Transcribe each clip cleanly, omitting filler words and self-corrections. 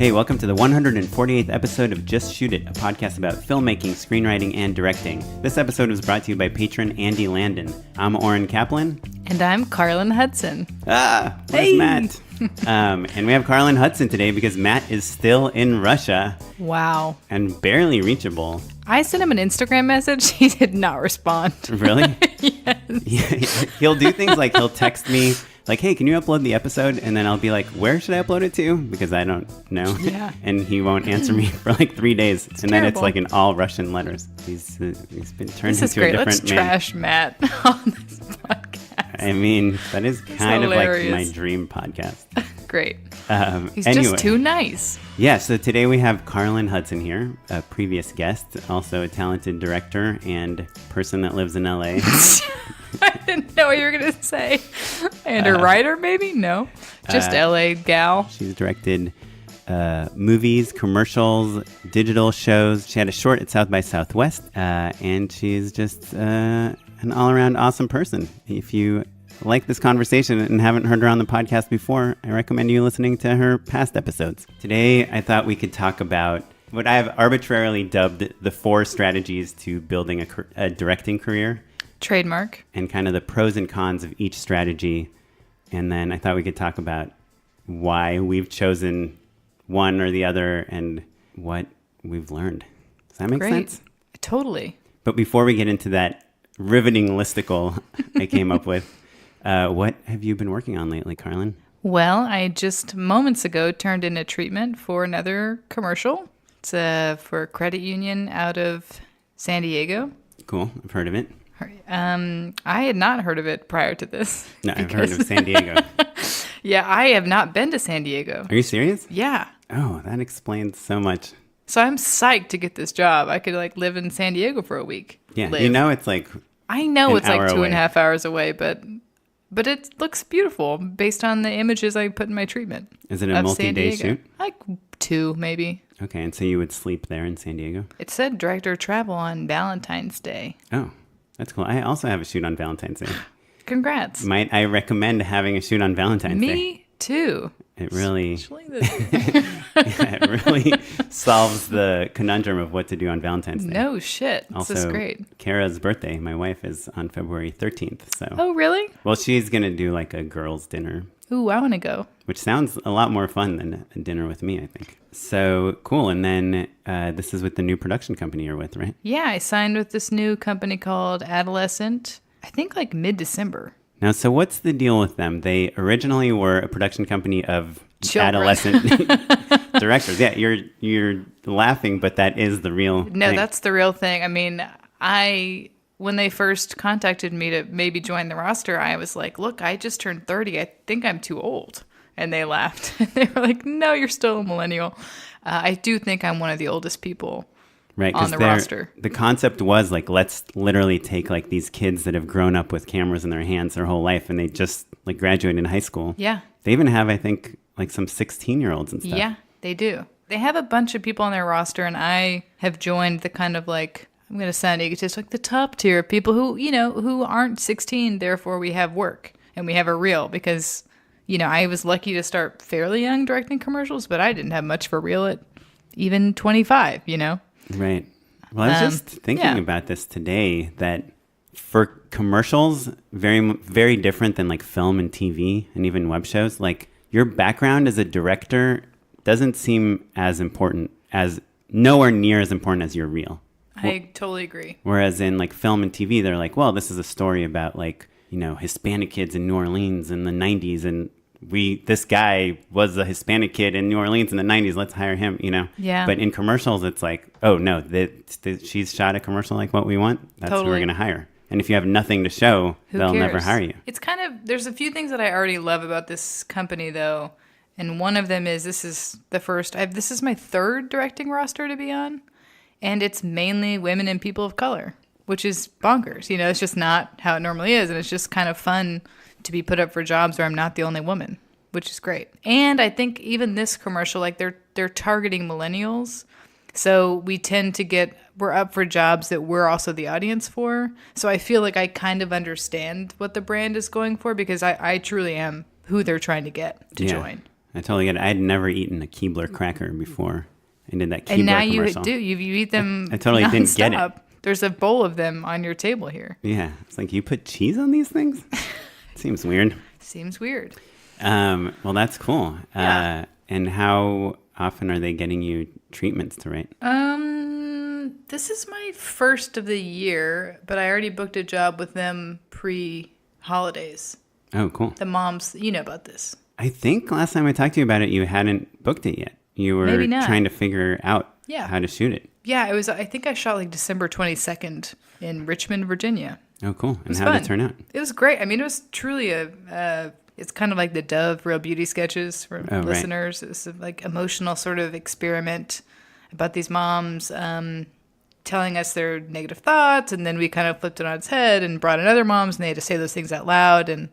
Hey, welcome to the 148th episode of Just Shoot It, a podcast about filmmaking, screenwriting, and directing. This episode was brought to you by patron Andy Landon. I'm Oren Carlyn. And I'm Carlyn Hudson. Where's Matt? And we have Carlyn Hudson today because Matt is still in Russia. Wow. And barely reachable. I sent him an Instagram message. He did not respond. Really? Yes. Yeah, he'll do things like he'll text me like, hey, can you upload the episode? And then I'll be like, where should I upload it to? Because I don't know. Yeah. And he won't answer me for like 3 days. It's and terrible. then it's like in all Russian letters. He's been turned This is into great. a different Let's man. trash Matt on this podcast. I mean, that is kind of like hilarious. my dream podcast. Great. He's Anyway. just too nice. Yeah, so today we have Carlyn Hudson here, a previous guest, also a talented director and person that lives in LA. I didn't know what you were going to say. And a writer, maybe? No. Just LA gal. She's directed movies, commercials, digital shows. She had a short at South by Southwest, and she's just an all-around awesome person. If you like this conversation and haven't heard her on the podcast before, I recommend you listening to her past episodes. Today, I thought we could talk about what I have arbitrarily dubbed the 4 strategies to building a directing career. Trademark. And kind of the pros and cons of each strategy. And then I thought we could talk about why we've chosen one or the other and what we've learned. Does that make sense? Totally. But before we get into that riveting listicle I came up with, what have you been working on lately, Carlyn? Well, I just moments ago turned in a treatment for another commercial. It's for a credit union out of San Diego. Cool. I've heard of it. I had not heard of it prior to this. No, I've heard of San Diego. Yeah, I have not been to San Diego. Are you serious? Yeah. Oh, that explains so much. So I'm psyched to get this job. I could like live in San Diego for a week. Yeah, live. you know it's like I know an it's like hour 2.5 hours away, but it looks beautiful based on the images I put in my treatment. Is it a multi-day shoot? Like 2, maybe. Okay, and so you would sleep there in San Diego? It said director of travel on Valentine's Day. Oh, that's cool. I also have a shoot on Valentine's Day. Congrats. Might I recommend having a shoot on Valentine's Day? Me too. It really, Especially this- it really solves the conundrum of what to do on Valentine's Day. No shit. Also, This is great. Kara's birthday, my wife, is on February 13th. So, Oh, really? well, she's going to do like a girls' dinner, Ooh, I want to go. which sounds a lot more fun than a dinner with me, I think. So cool. And then this is with the new production company you're with, right? Yeah, I signed with this new company called Adolescent, I think like mid-December. Now, so what's the deal with them? They originally were a production company of Children. adolescent directors. Yeah, you're laughing, but that is the real No, thing. that's the real thing. I mean, when they first contacted me to maybe join the roster, I was like, look, I just turned 30. I think I'm too old. And they laughed. They were like, no, you're still a millennial. I do think I'm one of the oldest people right, on the roster. The concept was like, let's literally take like these kids that have grown up with cameras in their hands their whole life and they just like graduated high school. Yeah. They even have, I think, like some 16-year-olds and stuff. Yeah, they do. They have a bunch of people on their roster, and I have joined the kind of like, I'm going to sound egotist, like the top tier of people who, who aren't 16, therefore we have work and we have a reel because, I was lucky to start fairly young directing commercials, but I didn't have much for real at even 25, Right. Well, I was just thinking about this today that for commercials, very, very different than like film and TV and even web shows, like your background as a director doesn't seem as important as nowhere near as important as your reel. I totally agree. Whereas in like film and TV, they're like, well, this is a story about like, Hispanic kids in New Orleans in the 90s. And this guy was a Hispanic kid in New Orleans in the 90s. Let's hire him, Yeah. But in commercials, it's like, oh, no, she's shot a commercial like what we want. That's who we're Totally. going to hire. And if you have nothing to show, Who they'll cares? never hire you. It's kind of, there's a few things that I already love about this company, though. And one of them is this is my 3rd directing roster to be on. And it's mainly women and people of color, which is bonkers. It's just not how it normally is. And it's just kind of fun to be put up for jobs where I'm not the only woman, which is great. And I think even this commercial, like they're targeting millennials. So we tend to we're up for jobs that we're also the audience for. So I feel like I kind of understand what the brand is going for because I truly am who they're trying to get to join. I totally get it. I had never eaten a Keebler cracker before. I did that Keebler And now commercial. you do. You eat them. I totally didn't get it. nonstop. There's a bowl of them on your table here. Yeah. It's like, you put cheese on these things? Seems weird. Seems weird. Well, that's cool. Yeah. And how often are they getting you treatments to write? This is my first of the year, but I already booked a job with them pre-holidays. Oh, cool. The moms, you know about this. I think last time I talked to you about it, you hadn't booked it yet. You were Maybe not. trying to figure out how to shoot it. Yeah, it was. I think I shot like December 22nd in Richmond, Virginia. Oh, cool. And how fun. did it turn out? It was great. I mean, it was truly it's kind of like the Dove Real Beauty sketches for listeners. Right. It was a, like emotional sort of experiment about these moms telling us their negative thoughts, and then we kind of flipped it on its head and brought in other moms, and they had to say those things out loud, and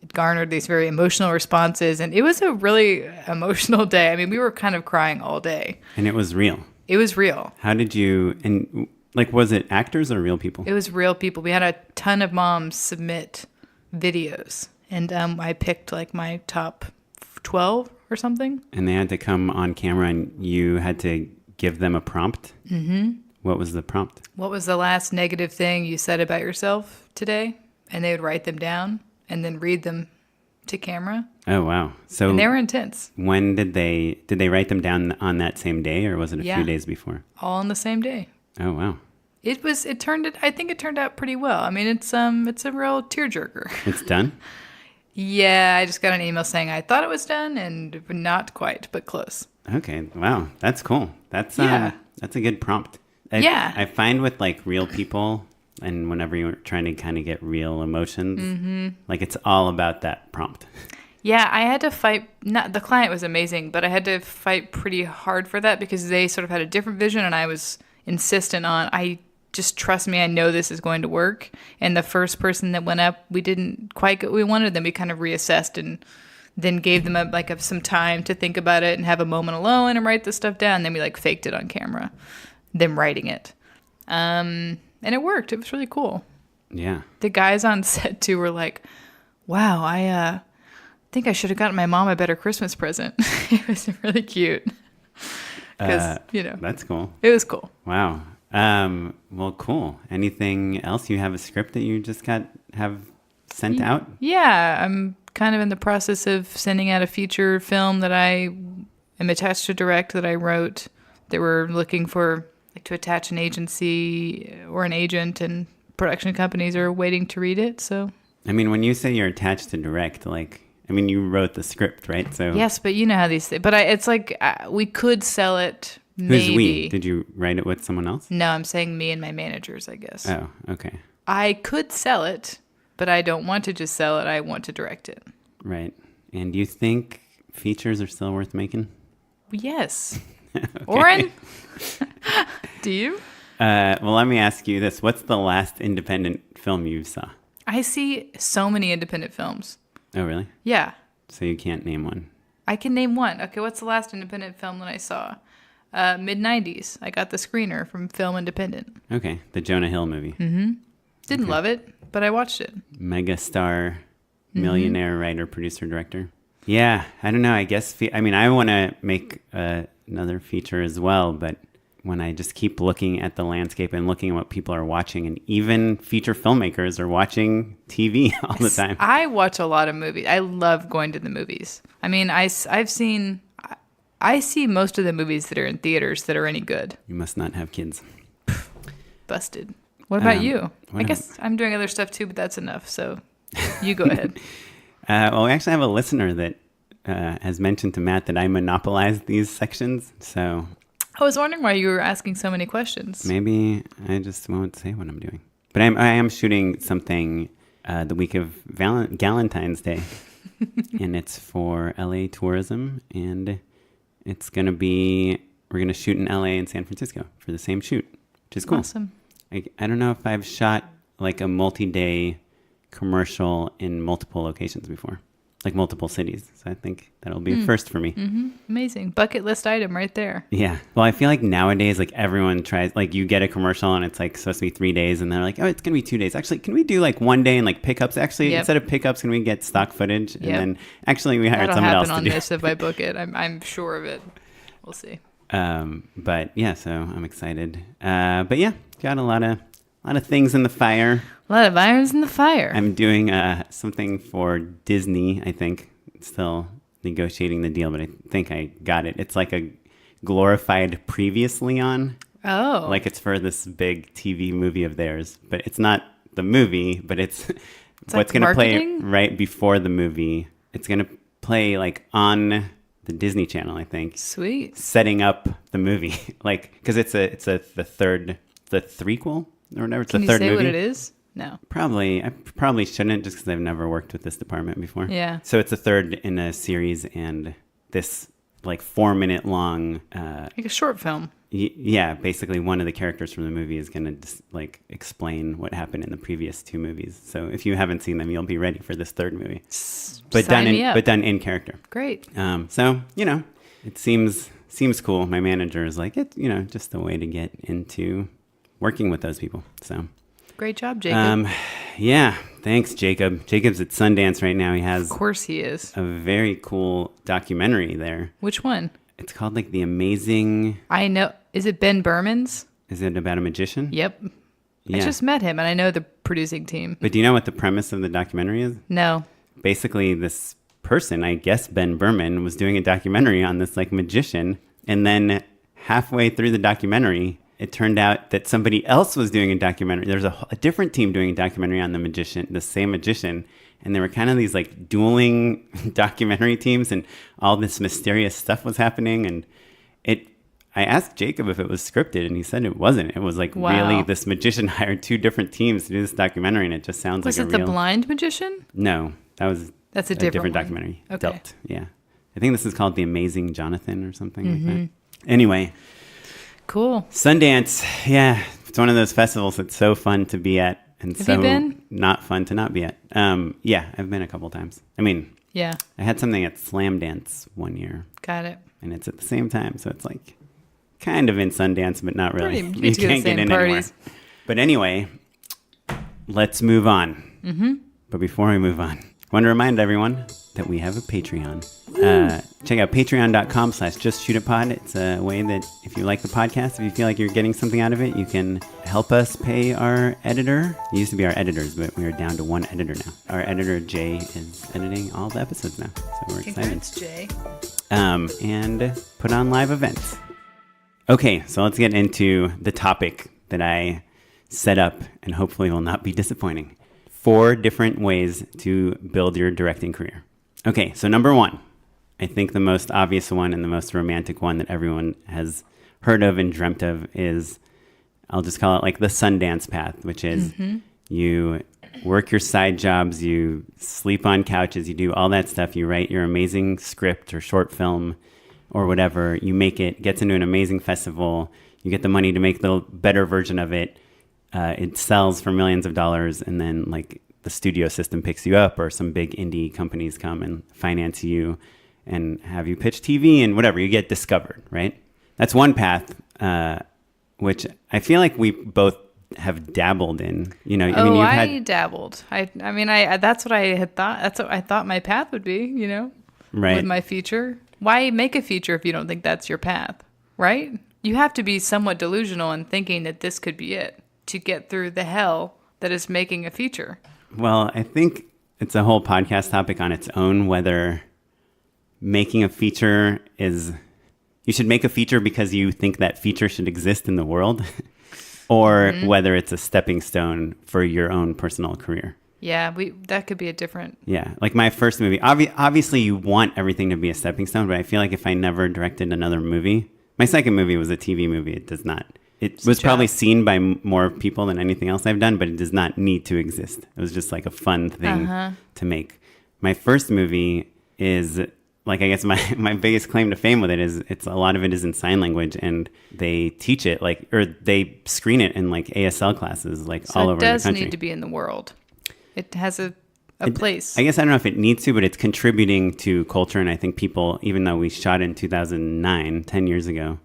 it garnered these very emotional responses, and it was a really emotional day. I mean, we were kind of crying all day. And it was real. It was real. How did you, and like, was it actors or real people? It was real people. We had a ton of moms submit videos, and I picked like my top 12 or something. And they had to come on camera, and you had to give them a prompt? Mm-hmm. What was the prompt? What was the last negative thing you said about yourself today? And they would write them down and then read them to camera. Oh, wow. So and they were intense. When did they write them down on that same day, or was it a few days before? All on the same day. Oh, wow. I think it turned out pretty well. I mean, it's a real tearjerker. It's done? Yeah, I just got an email saying I thought it was done, and not quite, but close. Okay. Wow. That's cool. That's a good prompt. I find with like real people, and whenever you're trying to kind of get real emotions, like it's all about that prompt. Yeah, I had to fight. Not the client was amazing, but I had to fight pretty hard for that because they sort of had a different vision, and I was insistent on just trust me, I know this is going to work. And the first person that went up, we didn't quite get what we wanted. Then we kind of reassessed and then gave them some time to think about it and have a moment alone and write the stuff down. Then we like faked it on camera, them writing it. And it worked. It was really cool. Yeah. The guys on set too were like, wow, I think I should have gotten my mom a better Christmas present. It was really cute. Because, That's cool. It was cool. Wow. Well, cool. Anything else? You have a script that you just have sent out? Yeah. I'm kind of in the process of sending out a feature film that I am attached to direct that I wrote. They were looking for to attach an agency or an agent, and production companies are waiting to read it. So, I mean, when you say you're attached to direct, you wrote the script, right? So yes, but you know how these things. But it's like we could sell it. Maybe. Who's we? Did you write it with someone else? No, I'm saying me and my managers, I guess. Oh, okay. I could sell it, but I don't want to just sell it. I want to direct it. Right. And do you think features are still worth making? Yes. Oren? Do you? Well, let me ask you this. What's the last independent film you saw? I see so many independent films. Oh, really? Yeah. So you can't name one? I can name one. Okay, what's the last independent film that I saw? Mid-90s. I got the screener from Film Independent. Okay, the Jonah Hill movie. Mm-hmm. Didn't love it, but I watched it. Megastar, millionaire, writer, producer, director. Yeah, I don't know. I guess, I want to make another feature as well, but when I just keep looking at the landscape and looking at what people are watching, and even feature filmmakers are watching TV all the time. I watch a lot of movies. I love going to the movies. I mean, I see most of the movies that are in theaters that are any good. You must not have kids. Busted. What about you? I guess I'm doing other stuff too, but that's enough. So you go ahead. Well, we actually have a listener that has mentioned to Matt that I monopolize these sections. So I was wondering why you were asking so many questions. Maybe I just won't say what I'm doing. But I am shooting something the week of Valentine's Day. And it's for LA tourism. And it's going to be, we're going to shoot in LA and San Francisco for the same shoot, which is cool. Awesome. I don't know if I've shot like a multi-day commercial in multiple locations before. like multiple cities. So I think that'll be a first for me. Amazing. Bucket list item right there. Yeah. Well, I feel like nowadays, like everyone tries, like you get a commercial and it's like supposed to be 3 days and they're like, oh, it's going to be 2 days. Actually, can we do like 1 day and like pickups? Actually, instead of pickups, can we get stock footage? And then actually we hired someone else to do it. That'll happen on this if I book it. I'm sure of it. We'll see. But yeah, so I'm excited. But yeah, got a lot of things in the fire. A lot of irons in the fire. I'm doing something for Disney, I think. Still negotiating the deal, but I think I got it. It's like a glorified Previously On. Oh. Like it's for this big TV movie of theirs. But it's not the movie, but it's what's like going to play marketing? right before the movie. It's going to play like on the Disney Channel, I think. Sweet. Setting up the movie. Like, because it's the threequel or whatever. It's Can the you third say movie. what it is? No. I probably shouldn't just because I've never worked with this department before. Yeah. So it's a third in a series, and this like 4-minute long. Like a short film. Yeah, basically one of the characters from the movie is going to just like explain what happened in the previous 2 movies. So if you haven't seen them, you'll be ready for this third movie. But Sign me up. done in character. Great. So it seems cool. My manager is like, it's just a way to get into working with those people. So. Great job, Jacob. Yeah, thanks, Jacob. Jacob's at Sundance right now. He has, of course he is. a very cool documentary there. Which one? It's called like The Amazing. I know. Is it Ben Berman's? Is it about a magician? Yep. Yeah. I just met him, and I know the producing team. But do you know what the premise of the documentary is? No. Basically, this person, I guess Ben Berman, was doing a documentary on this like magician, and then halfway through the documentary, it turned out that somebody else was doing a documentary. There's a different team doing a documentary on the same magician. And there were kind of these like dueling documentary teams and all this mysterious stuff was happening. And I asked Jacob if it was scripted and he said it wasn't. It was like really this magician hired 2 different teams to do this documentary. And it just sounds like a real... Was it The Blind Magician? No, that's a different documentary. Okay. Dealt. Yeah. I think this is called The Amazing Jonathan or something like that. Anyway... Cool. Sundance, yeah, it's one of those festivals that's so fun to be at and Have so you been? not fun to not be at. Yeah, I've been a couple times. I mean, Yeah. I had something at Slam Dance one year, Got it. and it's at the same time, so it's like kind of in Sundance, but not really. You You get to the can't get same in parties. anymore. But anyway, let's move on. Mm-hmm. But before we move on, I want to remind everyone that we have a Patreon. Check out patreon.com/justshootitpod. It's a way that if you like the podcast, if you feel like you're getting something out of it, you can help us pay our editor. He used to be our editors, but we are down to 1 editor now. Our editor, Jay, is editing all the episodes now. So we're excited. Congrats, Jay. And put on live events. Okay, so let's get into the topic that I set up and hopefully will not be disappointing. 4 different ways to build your directing career. Okay, so number 1, I think the most obvious one and the most romantic one that everyone has heard of and dreamt of is, I'll just call it like the Sundance path, which is you work your side jobs, you sleep on couches, you do all that stuff, you write your amazing script or short film or whatever, you make it, gets into an amazing festival, you get the money to make the better version of it, it sells for millions of dollars, and then like the studio system picks you up or some big indie companies come and finance you and have you pitch TV and whatever, you get discovered, right? That's one path, which I feel like we both have dabbled in. I dabbled. I mean, that's what I had thought. That's what I thought my path would be, right. With my feature. Why make a feature if you don't think that's your path, right? You have to be somewhat delusional in thinking that this could be it to get through the hell that is making a feature. Well, I think it's a whole podcast topic on its own, whether making a feature is... You should make a feature because you think that feature should exist in the world, or whether it's a stepping stone for your own personal career. Yeah, that could be a different... Yeah, like my first movie. Obviously, you want everything to be a stepping stone, but I feel like if I never directed another movie... My second movie was a TV movie. It does not... It was probably seen by more people than anything else I've done, but it does not need to exist. It was just like a fun thing to make. My first movie is... Like, I guess my biggest claim to fame with it is a lot of it is in sign language, and they teach it or they screen it in like ASL classes all over the country. So it does need to be in the world. It has a a place. I guess I don't know if it needs to, but it's contributing to culture. And I think people, even though we shot in 2009, 10 years ago,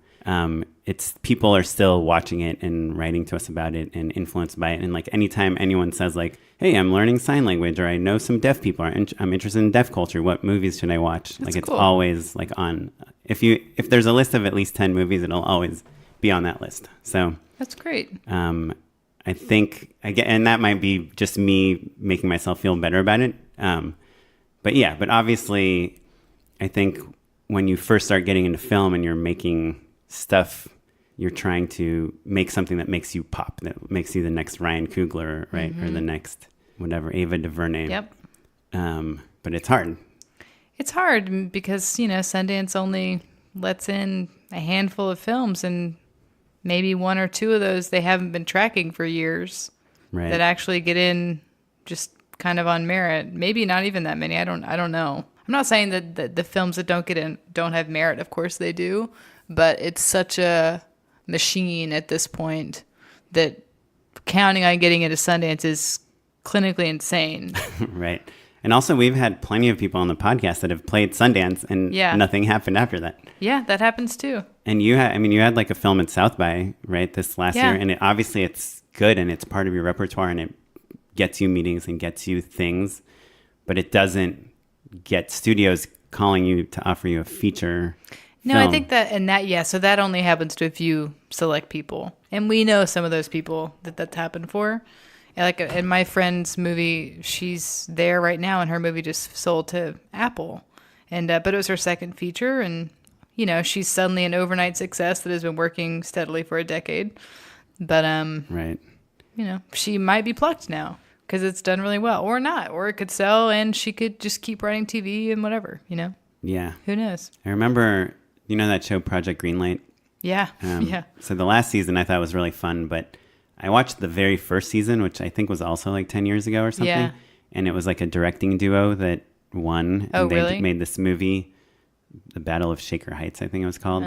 it's people are still watching it and writing to us about it and influenced by it. And like anytime anyone says like, hey, I'm learning sign language, or I know some deaf people, or I'm interested in deaf culture, what movies should I watch? That's like it's cool. always like on, if there's a list of at least 10 movies, it'll always be on that list. So That's great. I think, and that might be just me making myself feel better about it. But obviously I think when you first start getting into film and you're making stuff, you're trying to make something that makes you pop, that makes you the next Ryan Coogler, right? Or the next whatever, Ava DuVernay. Yep. But it's hard. It's hard because, Sundance only lets in a handful of films, and maybe one or two of those they haven't been tracking for years, Right. that actually get in just kind of on merit. Maybe not even that many. I don't know. I'm not saying that the films that don't get in don't have merit. Of course they do, but it's such a machine at this point that counting on getting into Sundance is clinically insane. Right. And also we've had plenty of people on the podcast that have played Sundance and nothing happened after that. Yeah, that happens too. And you had like a film at South by, right, this last year, and obviously it's good and it's part of your repertoire and it gets you meetings and gets you things, but it doesn't get studios calling you to offer you a feature No, film. I think so that only happens to a few select people. And we know some of those people that's happened for. And like in my friend's movie, she's there right now and her movie just sold to Apple. And but it was her second feature, and she's suddenly an overnight success that has been working steadily for a decade. But right. She might be plucked now because it's done really well, or not, or it could sell and she could just keep writing TV and whatever, Yeah. Who knows? I remember, that show Project Greenlight? Yeah. Yeah. So the last season I thought was really fun, but I watched the very first season, which I think was also like 10 years ago or something. Yeah. And it was like a directing duo that won. Oh, and they really? made this movie, The Battle of Shaker Heights, I think it was called.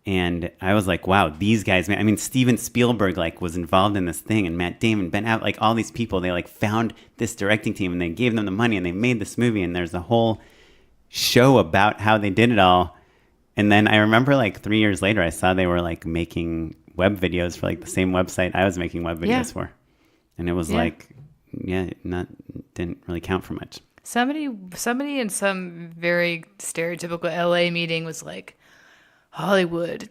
And I was like, wow, these guys, man. I mean, Steven Spielberg was involved in this thing, and Matt Damon, Ben Affleck, all these people, they found this directing team and they gave them the money and they made this movie, and there's a whole show about how they did it all. And then I remember 3 years later, I saw they were making web videos for the same website I was making web videos for. And it was didn't really count for much. Somebody in some very stereotypical LA meeting was like, Hollywood,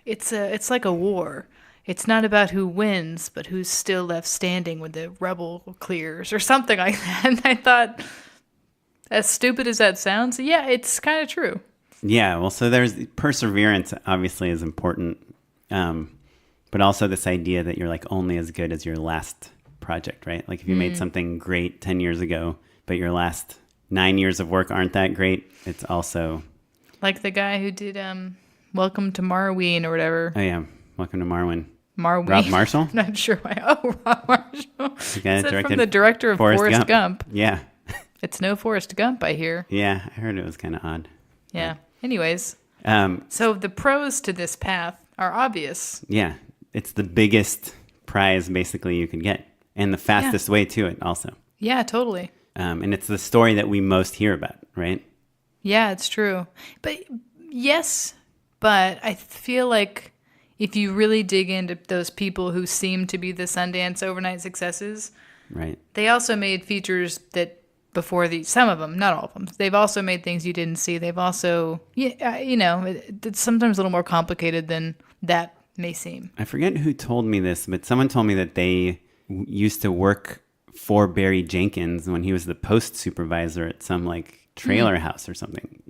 it's like a war. It's not about who wins, but who's still left standing when the rubble clears, or something like that. And I thought, as stupid as that sounds, yeah, it's kind of true. Yeah, well, so there's perseverance obviously is important, but also this idea that you're only as good as your last project, right? If you made something great 10 years ago, but your last 9 years of work aren't that great, it's also... Like the guy who did Welcome to Marween or whatever. Oh, yeah. Welcome to Marwin. Marween. Rob Marshall? Not sure why. Oh, Rob Marshall. The guy that directed from the director of Forrest Gump. Yeah. It's no Forrest Gump, I hear. Yeah, I heard it was kind of odd. Yeah. Anyways. Um, so the pros to this path are obvious. Yeah. It's the biggest prize, basically, you can get. And the fastest way to it, also. Yeah, totally. And it's the story that we most hear about, right? Yeah, it's true. But yes, but I feel like if you really dig into those people who seem to be the Sundance overnight successes, right? They also made features that before some of them, not all of them, they've also made things you didn't see. They've also, it's sometimes a little more complicated than that may seem. I forget who told me this, but someone told me that they used to work for Barry Jenkins when he was the post supervisor at some trailer house or something,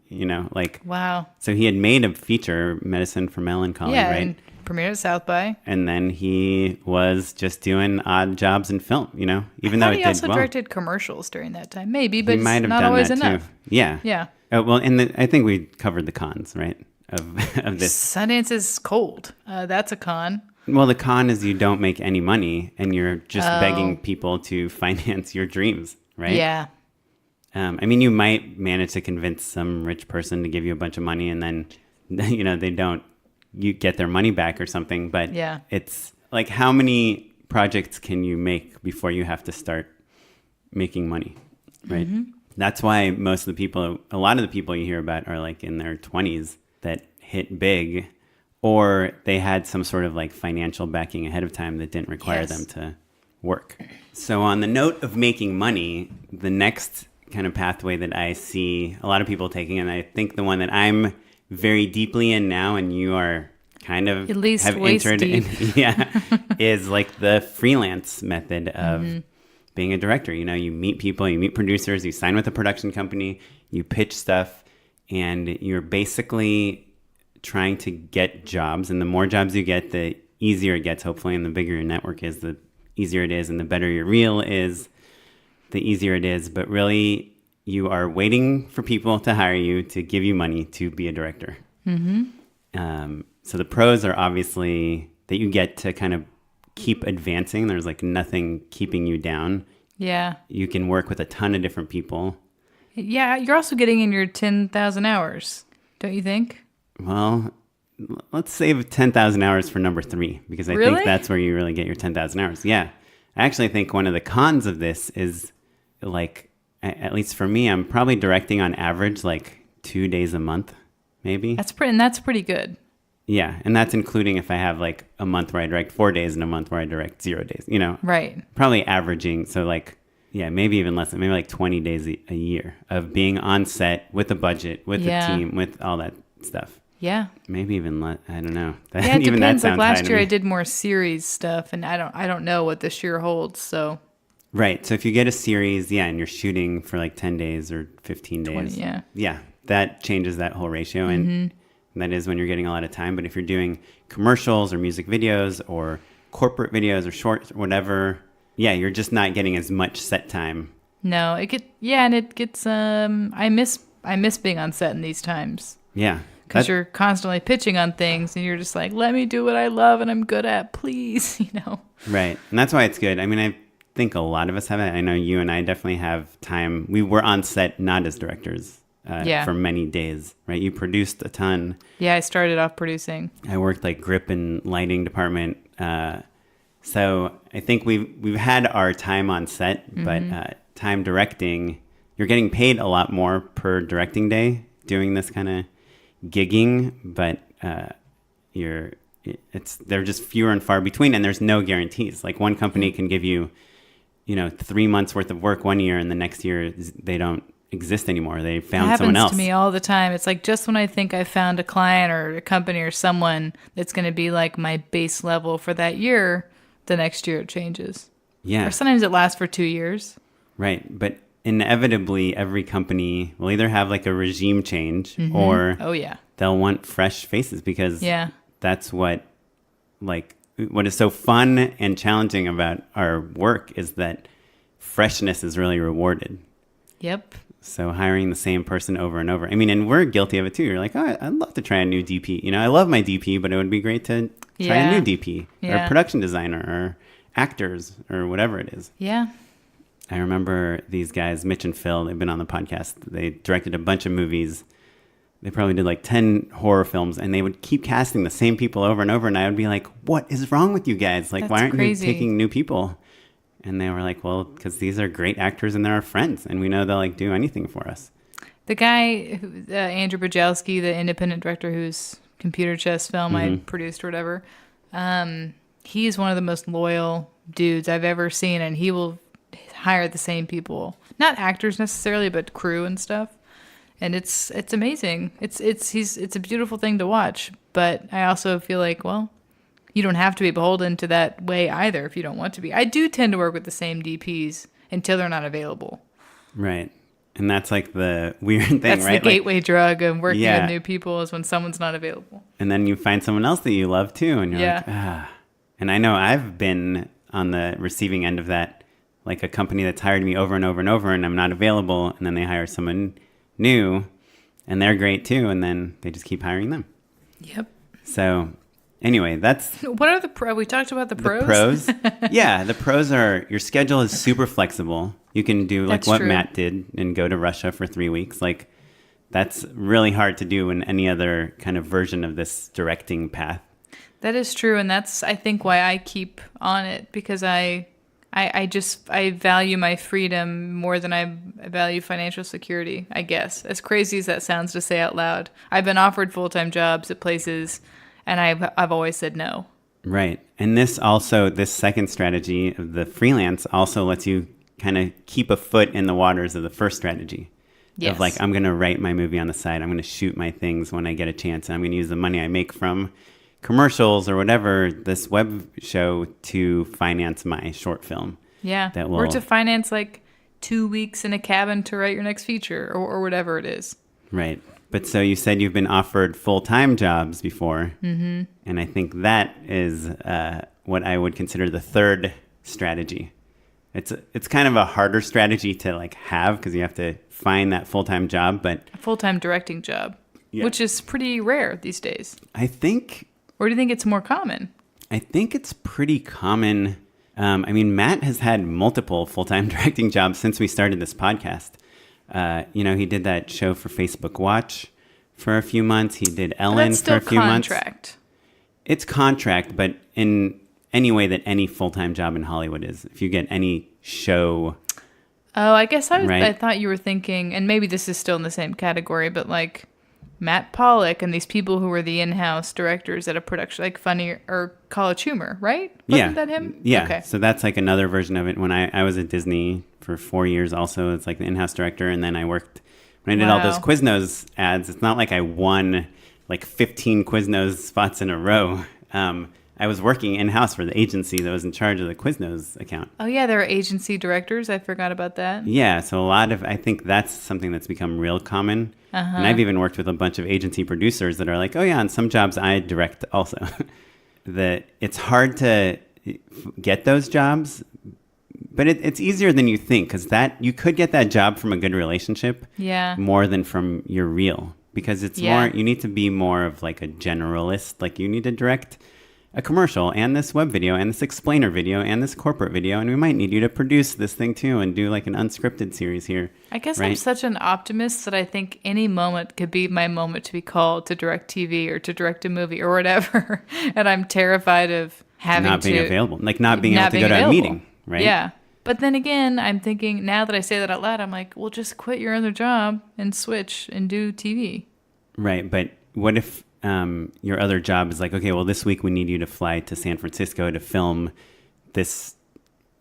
Wow. So he had made a feature, Medicine for Melancholy, right? And premiered at South by. And then he was just doing odd jobs in film, even though it did well. He also directed commercials during that time, maybe, but he might have not done always that enough. Too. Yeah. Yeah. Well, I think we covered the cons, right, of this. Sundance is cold. That's a con. Well, the con is you don't make any money and you're just begging people to finance your dreams, right? Yeah. You might manage to convince some rich person to give you a bunch of money and then, you get their money back or something. But it's how many projects can you make before you have to start making money? right? That's why a lot of the people you hear about are like in their 20s that hit big, or they had some sort of like financial backing ahead of time that didn't require them to work. So on the note of making money, the next kind of pathway that I see a lot of people taking, and I think the one that I'm very deeply in now, and you are kind of at least have waist entered deep. is like the freelance method of being a director. You know, you meet people, you meet producers, you sign with a production company, you pitch stuff, and you're basically trying to get jobs. And the more jobs you get, the easier it gets, hopefully, and the bigger your network is, the easier it is, and the better your reel is, the easier it is. But really, you are waiting for people to hire you to give you money to be a director. So the pros are obviously that you get to kind of keep advancing. There's like nothing keeping you down. Yeah. You can work with a ton of different people. Yeah, you're also getting in your 10,000 hours, don't you think? Well, let's save 10,000 hours for number 3, because I think that's where you really get your 10,000 hours. Yeah. I actually think one of the cons of this is, like, at least for me, I'm probably directing on average like 2 days a month, maybe. That's pretty good. Yeah, and that's including if I have like a month where I direct 4 days and a month where I direct 0 days, you know? Right. Probably averaging, so like, yeah, maybe even less, maybe like 20 days a year of being on set with a budget, with a team, with all that stuff. Yeah. Maybe even less, I don't know. Yeah, it even depends. that Like last high to year me. I did more series stuff, and I don't know what this year holds, so. Right, so if you get a series, yeah, and you're shooting for like 10 days or 15 days. 20, yeah. Yeah, that changes that whole ratio, and that is when you're getting a lot of time. But if you're doing commercials or music videos or corporate videos or shorts or whatever, yeah, you're just not getting as much set time. No, and it gets I miss being on set in these times. Yeah. Because you're constantly pitching on things and you're just like, let me do what I love and I'm good at, please, you know. Right. And that's why it's good. I mean, I think a lot of us have it. I know you and I definitely have time. We were on set not as directors for many days, right? You produced a ton. Yeah, I started off producing. I worked like grip and lighting department. So I think we've had our time on set, but time directing, you're getting paid a lot more per directing day doing this kind of gigging, but they're just fewer and far between, and there's no guarantees. Like one company can give you, 3 months worth of work one year, and the next year they don't exist anymore. They found someone else. It happens to me all the time. It's like just when I think I found a client or a company or someone that's going to be like my base level for that year, the next year it changes. Yeah. Or sometimes it lasts for 2 years. Right. But inevitably, every company will either have like a regime change or they'll want fresh faces, because that's what is so fun and challenging about our work is that freshness is really rewarded. Yep. So hiring the same person over and over. I mean, and we're guilty of it too. You're like, oh, I'd love to try a new DP. I love my DP, but it would be great to try a new DP or production designer or actors or whatever it is. Yeah. I remember these guys, Mitch and Phil, they've been on the podcast. They directed a bunch of movies. They probably did like 10 horror films, and they would keep casting the same people over and over. And I would be like, what is wrong with you guys? Like, why aren't you taking new people? And they were like, well, because these are great actors and they're our friends, and we know they'll like do anything for us. The guy, Andrew Brzezowski, the independent director whose computer chess film I produced or whatever, he's one of the most loyal dudes I've ever seen, and he will hire the same people, not actors necessarily, but crew and stuff. And it's amazing. It's a beautiful thing to watch. But I also feel like, well, you don't have to be beholden to that way either if you don't want to be. I do tend to work with the same DPs until they're not available. Right. And that's like the weird thing, that's right? The gateway drug of working with new people is when someone's not available. And then you find someone else that you love too. And you're like, ah. And I know I've been on the receiving end of that, like a company that's hired me over and over and over, and I'm not available. And then they hire someone new and they're great too. And then they just keep hiring them. Yep. So anyway, that's... What are the pros? We talked about the pros? The pros? Yeah, the pros are your schedule is super flexible. You can do like what Matt did and go to Russia for 3 weeks. Like that's really hard to do in any other kind of version of this directing path. That is true. And that's, I think, why I keep on it, because I I value my freedom more than I value financial security, I guess. As crazy as that sounds to say out loud. I've been offered full-time jobs at places, and I've always said no. Right. And this second strategy of the freelance also lets you kind of keep a foot in the waters of the first strategy. Yes. Of like, I'm going to write my movie on the side. I'm going to shoot my things when I get a chance. And I'm going to use the money I make from commercials or whatever, this web show, to finance my short film. Yeah. Or to finance like 2 weeks in a cabin to write your next feature or whatever it is. Right. But so you said you've been offered full-time jobs before. Mm-hmm. And I think that is what I would consider the third strategy. It's kind of a harder strategy to like have because you have to find that full-time job, but a full-time directing job, which is pretty rare these days. I think. Or do you think it's more common? I think it's pretty common. I mean, Matt has had multiple full-time directing jobs since we started this podcast. He did that show for Facebook Watch for a few months. He did Ellen for a few months. That's still contract. It's contract, but in any way that any full-time job in Hollywood is. If you get any show. Oh, I guess I thought you were thinking, and maybe this is still in the same category, but like Matt Pollock and these people who were the in-house directors at a production, like Funny or College Humor, right? Wasn't that him? Yeah. Okay. So that's like another version of it. When I was at Disney for 4 years also, it's like the in-house director. And then when I did all those Quiznos ads, it's not like I won like 15 Quiznos spots in a row. I was working in-house for the agency that was in charge of the Quiznos account. Oh, yeah, there are agency directors. I forgot about that. Yeah, so I think that's something that's become real common. Uh-huh. And I've even worked with a bunch of agency producers that are like, oh, yeah, on some jobs I direct also. That it's hard to get those jobs, but it's easier than you think because you could get that job from a good relationship more than from your reel because it's more, you need to be more of like a generalist. Like you need to direct a commercial and this web video and this explainer video and this corporate video. And we might need you to produce this thing too and do like an unscripted series here. I guess I'm such an optimist that I think any moment could be my moment to be called to direct TV or to direct a movie or whatever. And I'm terrified of having not being available, like not being able to go to a meeting, right? Yeah. But then again, I'm thinking now that I say that out loud, I'm like, well, just quit your other job and switch and do TV. Right. But what if your other job is like, okay, well, this week we need you to fly to San Francisco to film this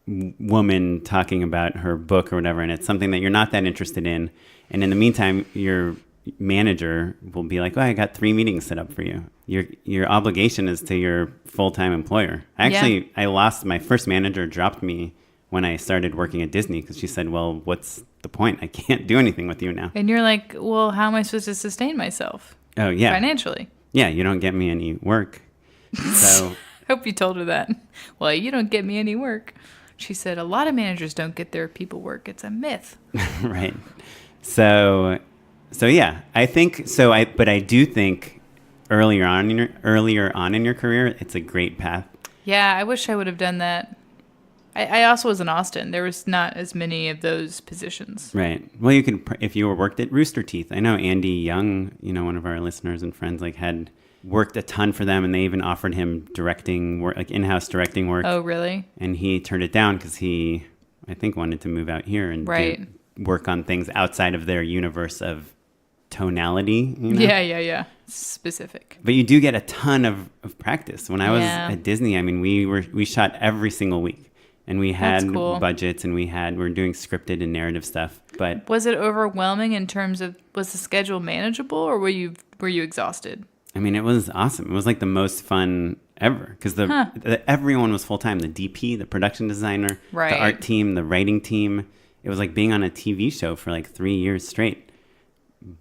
woman talking about her book or whatever, and it's something that you're not that interested in. And in the meantime, your manager will be like, oh, I got 3 meetings set up for you. Your obligation is to your full-time employer. I lost my first manager, dropped me when I started working at Disney because she said, well, what's the point? I can't do anything with you now. And you're like, well, how am I supposed to sustain myself? Oh, yeah. Financially. Yeah, you don't get me any work. So hope you told her that. Well, you don't get me any work. She said, a lot of managers don't get their people work. It's a myth. Right. So yeah, I think so. But I do think earlier on in your career, it's a great path. Yeah, I wish I would have done that. I also was in Austin. There was not as many of those positions. Right. Well, you could, if you were worked at Rooster Teeth. I know Andy Young, one of our listeners and friends, like had worked a ton for them, and they even offered him directing work, like in-house directing work. Oh, really? And he turned it down because he, I think, wanted to move out here and do work on things outside of their universe of tonality. Yeah. Specific. But you do get a ton of practice. When I was at Disney, I mean, we shot every single week. And we had budgets, and we were doing scripted and narrative stuff. But was it overwhelming in terms of, was the schedule manageable, or were you exhausted? I mean, it was awesome. It was like the most fun ever because everyone was full time. The DP, the production designer, the art team, the writing team. It was like being on a TV show for like 3 years straight.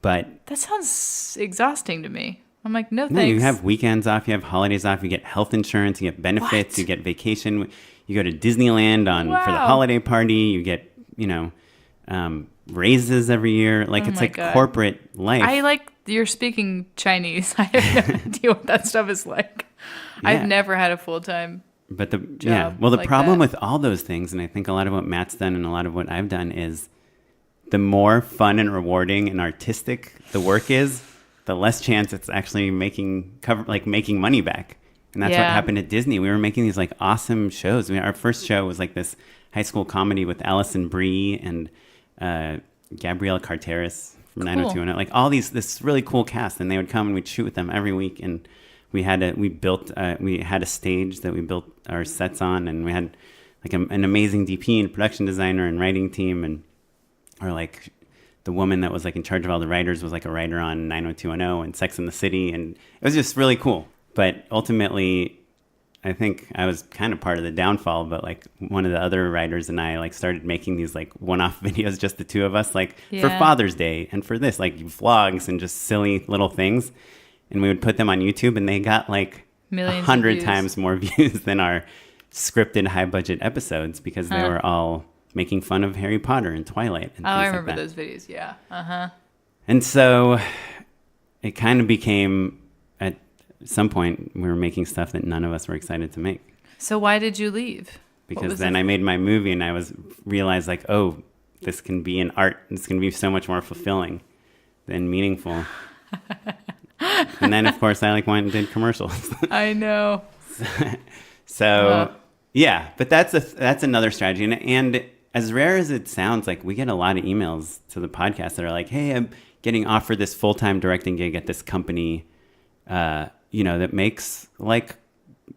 But that sounds exhausting to me. I'm like, no, thanks. No, you have weekends off, you have holidays off, you get health insurance, you get benefits, you get vacation. You go to Disneyland for the holiday party. You get, raises every year. Like it's like corporate life. You're speaking Chinese. I have no idea what that stuff is like. Yeah. I've never had a full-time job. Well, the problem with all those things, and I think a lot of what Matt's done and a lot of what I've done is the more fun and rewarding and artistic the work is, the less chance it's actually making money back. And that's what happened at Disney. We were making these like awesome shows. Our first show was like this high school comedy with Allison Brie and Gabrielle Carteris from 90210. Like all this really cool cast, and they would come and we'd shoot with them every week. And we had a stage that we built our sets on, and we had like an amazing DP and production designer and writing team, and or like the woman that was like in charge of all the writers was like a writer on 90210 and Sex and the City, and it was just really cool. But ultimately, I think I was kind of part of the downfall, but like one of the other writers and I like started making these like one-off videos, just the two of us, like for Father's Day and for this, like vlogs and just silly little things. And we would put them on YouTube, and they got like 100 times more views than our scripted high-budget episodes, because they were all making fun of Harry Potter and Twilight and things I remember like that. those videos, yeah. And so it kind of became, at some point, we were making stuff that none of us were excited to make. So why did you leave? Because then I made my movie, and I realized like, oh, this can be an art. This can be so much more fulfilling than meaningful. And then, of course, I like went and did commercials. I know. So yeah, but that's another strategy. And as rare as it sounds, like we get a lot of emails to the podcast that are like, hey, I'm getting offered this full-time directing gig at this company, that makes like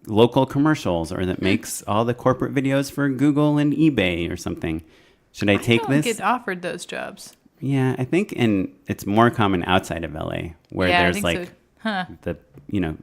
local commercials, or that makes all the corporate videos for Google and eBay or something. Should I take this? Get offered those jobs. Yeah, I think it's more common outside of LA, where there's like the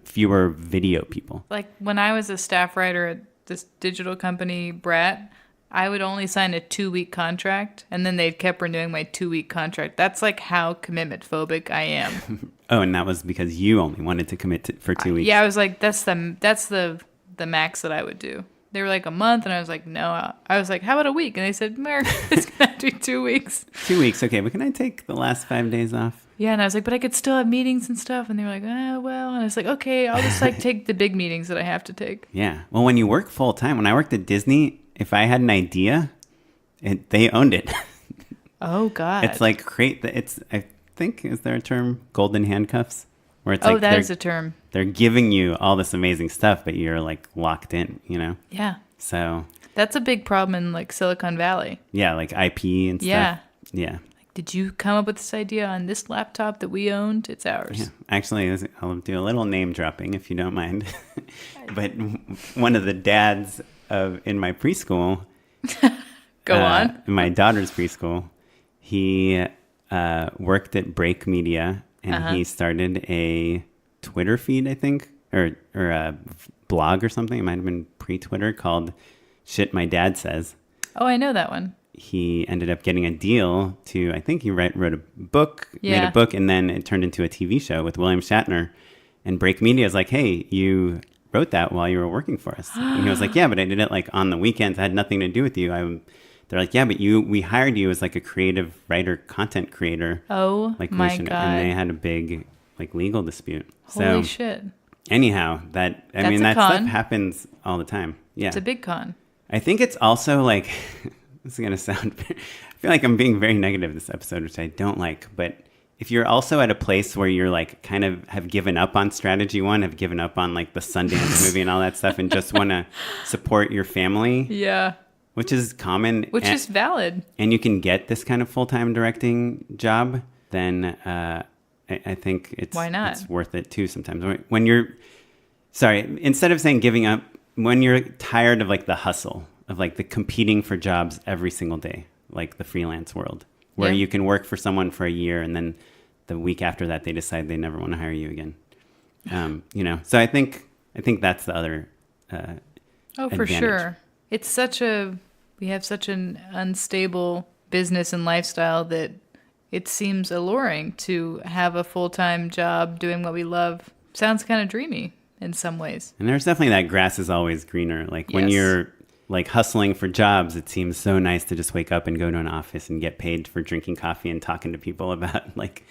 fewer video people. Like when I was a staff writer at this digital company, Brat, I would only sign a 2-week contract, and then they kept renewing my 2-week contract. That's like how commitment phobic I am. Oh, and that was because you only wanted to commit for 2 weeks. Yeah, I was like, that's the max that I would do. They were like a month, and I was like, no. I was like, how about a week? And they said, Merrick, it's going to have to be 2 weeks. 2 weeks, okay, but can I take the last 5 days off? Yeah, and I was like, but I could still have meetings and stuff. And they were like, well. And I was like, okay, I'll just like take the big meetings that I have to take. Yeah. Well, when you work full time, when I worked at Disney, if I had an idea, they owned it. Oh, God. It's like I think, is there a term? Golden handcuffs? Where it's that is a term. They're giving you all this amazing stuff, but you're like locked in, Yeah. So. That's a big problem in like Silicon Valley. Yeah, like IP and stuff. Yeah. Yeah. Like, did you come up with this idea on this laptop that we owned? It's ours. Yeah. Actually, I'll do a little name dropping if you don't mind. But one of the dads in my preschool. Go on. In my daughter's preschool, he worked at Break Media, and he started a Twitter feed, I think, or a blog or something. It might have been pre-Twitter, called Shit My Dad Says. Oh, I know that one. He ended up getting a deal to, I think he wrote a book, made a book, and then it turned into a TV show with William Shatner. And Break Media is like, hey, you wrote that while you were working for us. And he was like, yeah, but I did it like on the weekends. It had nothing to do with you. They're like, yeah, but we hired you as like a creative writer, content creator. Oh, like my God. And they had a big like legal dispute. Holy shit. Anyhow, that stuff happens all the time. Yeah. It's a big con. I think it's also like, this is going to sound, I feel like I'm being very negative this episode, which I don't like, but if you're also at a place where you're like kind of have given up on strategy one, have given up on like the Sundance movie and all that stuff, and just want to support your family. Yeah. Which is common. Which is valid. And you can get this kind of full-time directing job, then I think why not? It's worth it too sometimes. When instead of saying giving up, when you're tired of like the hustle, of like the competing for jobs every single day, like the freelance world, where you can work for someone for a year and then the week after that they decide they never want to hire you again. So I think that's the other for sure. It's we have such an unstable business and lifestyle that it seems alluring to have a full-time job doing what we love. Sounds kind of dreamy in some ways. And there's definitely that grass is always greener. Like when you're like hustling for jobs, it seems so nice to just wake up and go to an office and get paid for drinking coffee and talking to people about like,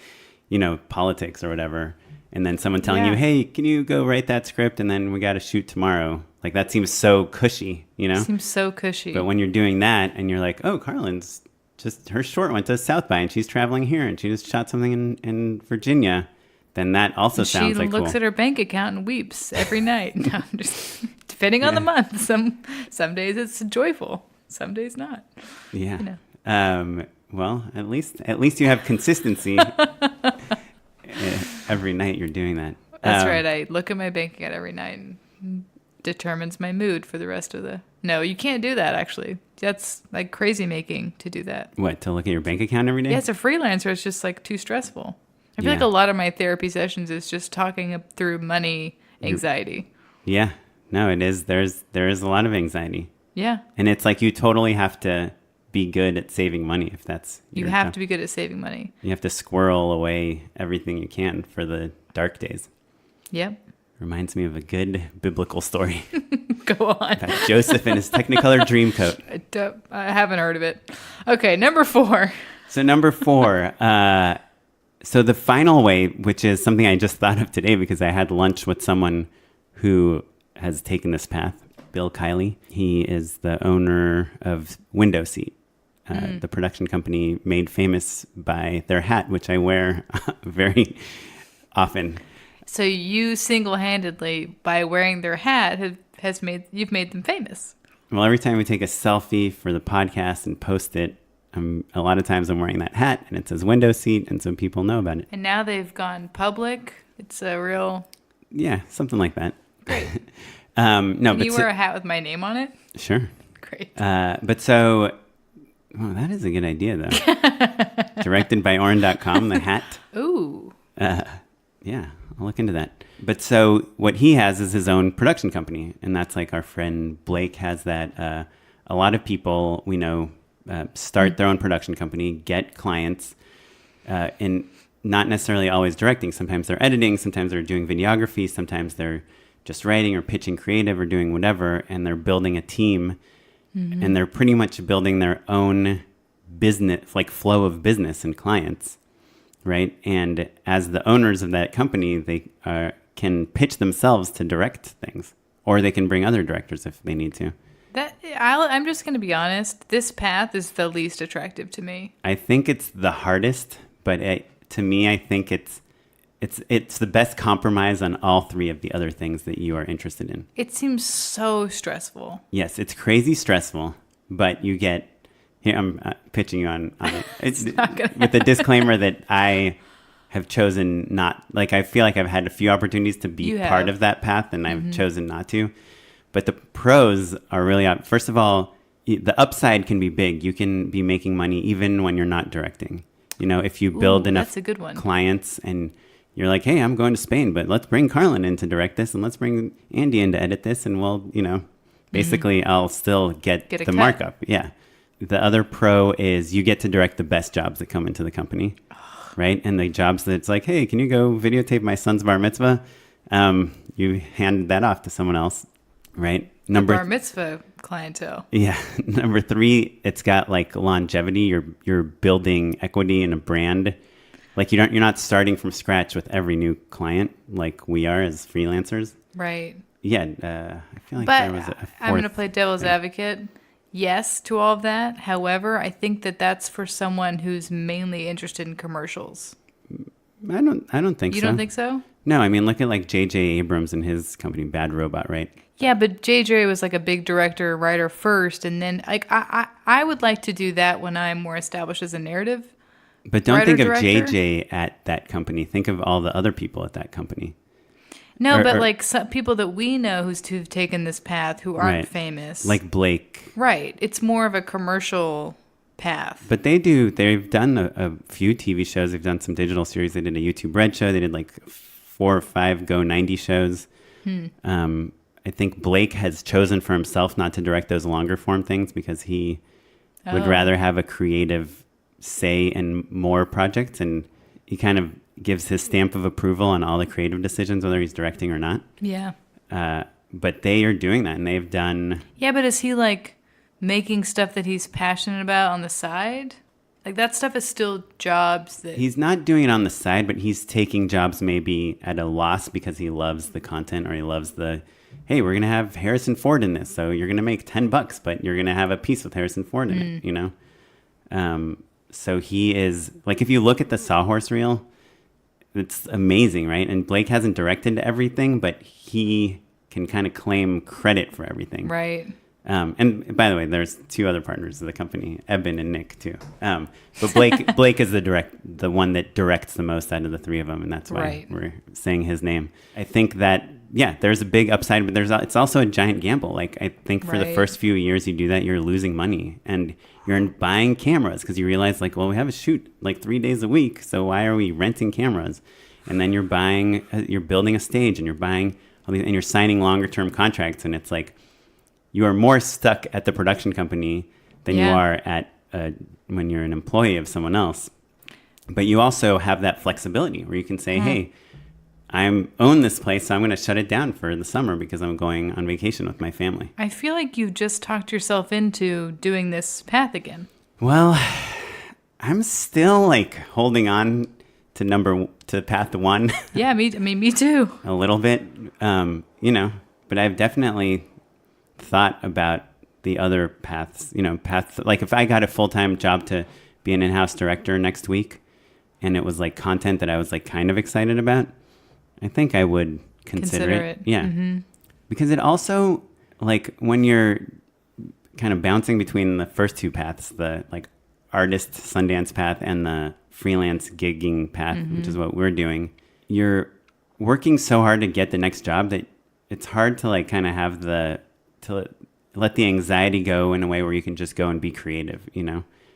politics or whatever. And then someone telling you, hey, can you go write that script? And then we got to shoot tomorrow. Like that seems so cushy, Seems so cushy. But when you're doing that and you're like, oh, Carlyn's just, her short went to South by and she's traveling here and she just shot something in Virginia, then that also sounds like cool. She looks at her bank account and weeps every night. No, just depending on the month. Some days it's joyful. Some days not. Yeah. You know. Well, at least you have consistency. Every night you're doing that. That's right. I look at my bank account every night and determines my mood for the rest of the... No, you can't do that, actually. That's like crazy making to do that. What, to look at your bank account every day? Yeah, as a freelancer, it's just like too stressful. I feel like a lot of my therapy sessions is just talking through money anxiety. Yeah. No, it is. There is a lot of anxiety. Yeah. And it's like you totally have to be good at saving money if that's your You have job. to be good at saving money. You have to squirrel away everything you can for the dark days. Yep. Reminds me of a good biblical story. Go on. About Joseph and his Technicolor Dreamcoat. I haven't heard of it. Okay, number 4. So number 4, so the final way, which is something I just thought of today because I had lunch with someone who has taken this path, Bill Kiley. He is the owner of Window Seat, the production company made famous by their hat, which I wear very often. So you single-handedly, by wearing their hat, you've made them famous. Well, every time we take a selfie for the podcast and post it, a lot of times I'm wearing that hat and it says Window Seat, and so people know about it. And now they've gone public. It's a real... Yeah, something like that. Great. No, Can but you wear a hat with my name on it? Sure. Great. But so, well, that is a good idea, though. Directed by Oren.com, the hat. Ooh. Yeah, I'll look into that. But so what he has is his own production company, and that's like our friend Blake has that. A lot of people we know start their own production company, get clients, and not necessarily always directing. Sometimes they're editing, sometimes they're doing videography, sometimes they're just writing or pitching creative or doing whatever, and they're building a team, and they're pretty much building their own business, like flow of business and clients, right? And as the owners of that company, they can pitch themselves to direct things, or they can bring other directors if they need to. I'm just going to be honest. This path is the least attractive to me. I think it's the hardest, but to me, I think it's the best compromise on all 3 of the other things that you are interested in. It seems so stressful. Yes, it's crazy stressful, but you get... Here, I'm pitching you on it. It's with the disclaimer that I have chosen not... Like, I feel like I've had a few opportunities to be part of that path, and I've chosen not to. But the pros are really... First of all, the upside can be big. You can be making money even when you're not directing. You know, if you build enough clients and... You're like, hey, I'm going to Spain, but let's bring Carlyn in to direct this, and let's bring Andy in to edit this, and we'll, basically I'll still get the cut. Markup. Yeah. The other pro is you get to direct the best jobs that come into the company, right? And the jobs that's like, hey, can you go videotape my son's bar mitzvah? You hand that off to someone else, right? Bar mitzvah clientele. Yeah. Number 3, it's got like longevity. You're building equity in a brand. Like you're not starting from scratch with every new client like we are as freelancers. Right. Yeah. I feel like there was a fourth I'm going to play devil's advocate. Yes to all of that. However, I think that's for someone who's mainly interested in commercials. I don't think so. You don't think so? No, I mean, look at like J.J. Abrams and his company, Bad Robot, right? Yeah, but J.J. was like a big director, writer first. And then like I would like to do that when I'm more established as a narrative. But don't think of JJ at that company. Think of all the other people at that company. No, but like some people that we know who've taken this path who aren't famous. Like Blake. Right. It's more of a commercial path. But they've done a few TV shows. They've done some digital series. They did a YouTube Red show. They did like 4 or 5 Go 90 shows. I think Blake has chosen for himself not to direct those longer form things because he would rather have a creative say in more projects, and he kind of gives his stamp of approval on all the creative decisions, whether he's directing or not. Yeah. But they are doing that, and they've done... Yeah, but is he like making stuff that he's passionate about on the side? Like that stuff is still jobs that... He's not doing it on the side, but he's taking jobs maybe at a loss because he loves the content, or he loves the... Hey, we're going to have Harrison Ford in this, so you're going to make $10, but you're going to have a piece with Harrison Ford in it, you know? So he is, like, if you look at the Sawhorse reel, it's amazing, right? And Blake hasn't directed everything, but he can kind of claim credit for everything. Right. And by the way, there's two other partners of the company, Eben and Nick too. But Blake is the one that directs the most out of the three of them, and that's why we're saying his name. I think that there's a big upside, but it's also a giant gamble. Like I think for the first few years you do that, you're losing money, and you're buying cameras because you realize like, well, we have a shoot like 3 days a week, so why are we renting cameras? And then you're building a stage, and you're buying all these, and you're signing longer term contracts, and it's like, you are more stuck at the production company than you are at when you're an employee of someone else. But you also have that flexibility where you can say, hey, I own this place, so I'm going to shut it down for the summer because I'm going on vacation with my family. I feel like you just talked yourself into doing this path again. Well, I'm still like holding on to path one. Yeah, me too. A little bit, but I've definitely thought about the other paths, like if I got a full-time job to be an in-house director next week and it was like content that I was like kind of excited about, I think I would consider it. Yeah. Mm-hmm. Because it also, like when you're kind of bouncing between the first two paths, the like artist Sundance path and the freelance gigging path, which is what we're doing, you're working so hard to get the next job that it's hard to like kind of have to let the anxiety go in a way where you can just go and be creative,